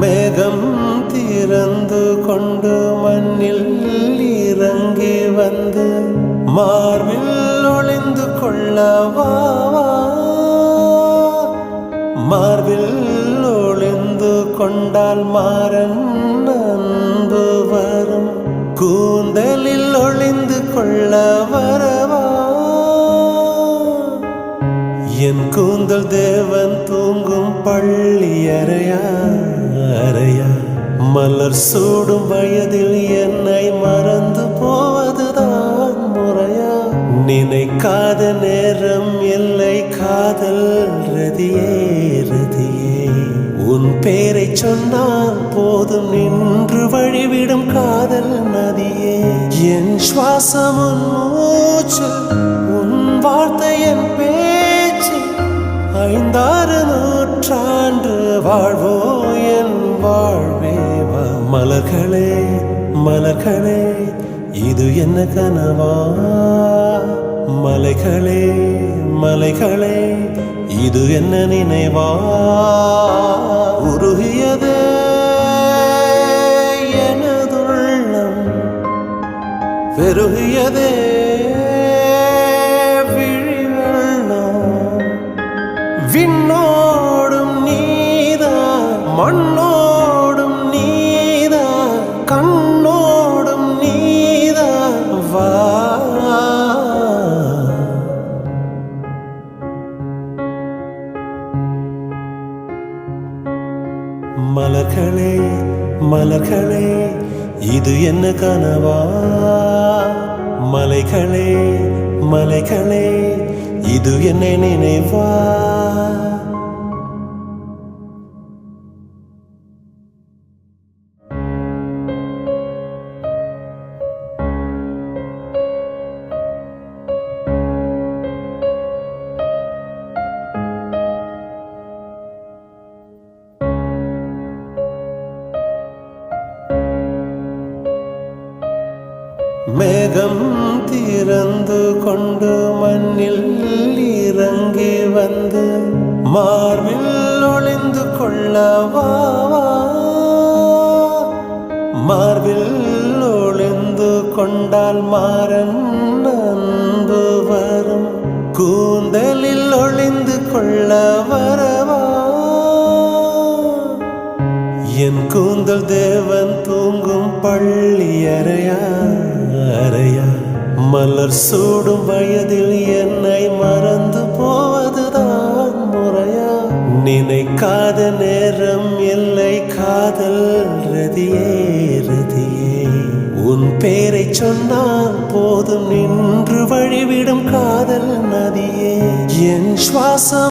மேகம் திறந்து கொண்டு மண்ணில் இறங்கி வந்து மார்பில் ஒளிந்து கொள்ளவா, மார்பில் ஒளிந்து கொண்டால் மாறன் அன்பு வரும், கூந்தலில் ஒளிந்து கொள்ள வரவா. என் கூந்தல் தேவன் தூங்கும் பள்ளி அறையா அறையா, மலர் சூடும் வயதில் என்னை மறந்து போவதுதான் முறையா. நினைக்காத நேரம் இல்லை காதல் ரதியே ரதியே, உன் பேரை சொன்னால் போதும் நின்று வழிவிடும் காதல் நதியே. என் சுவாசம் உன் மூச்சு, உன் வார்த்தை என் பேச்சு, 5-6 நூற்றாண்டு வாழ்வோ என் வாழ்வே. மலர்களே மலர்களே இது என்ன கனவா, மலைகளே மலைகளே இது என்ன நினைவா. உருகியதே எனதுள்ளம், பெருகியதே விழிவெள்ளம். விண்ணோடும் நீதான், மண்ணோடும் நீதான், கண்ணோடும் நீதான் வா. மலர்களே மலர்களே இது என்ன கனவா, மலைகளே மலைகளே இது என்ன நினைவா. மேகம் திறந்து கொண்டு மண்ணில் இறங்கி வந்து மார்பில் ஒளிந்து கொள்ளவா, மார்பில் ஒளிந்து கொண்டால் மாறன் அன்பு வரும், கூந்தலில் ஒளிந்து கொள்ள வரவா. என் கூந்தல் தேவன் தூங்கும் பள்ளி அறையா அறையா, மலர் சூடும் வயதில் என்னை மறந்து போவதுதான் முறையா. நினைக்காத நேரம் இல்லை காதல் ரதியே ரதியே, உன் பேரை சொன்னால் போதும் நின்று வழிவிடும் காதல் நதியே. என் சுவாசம்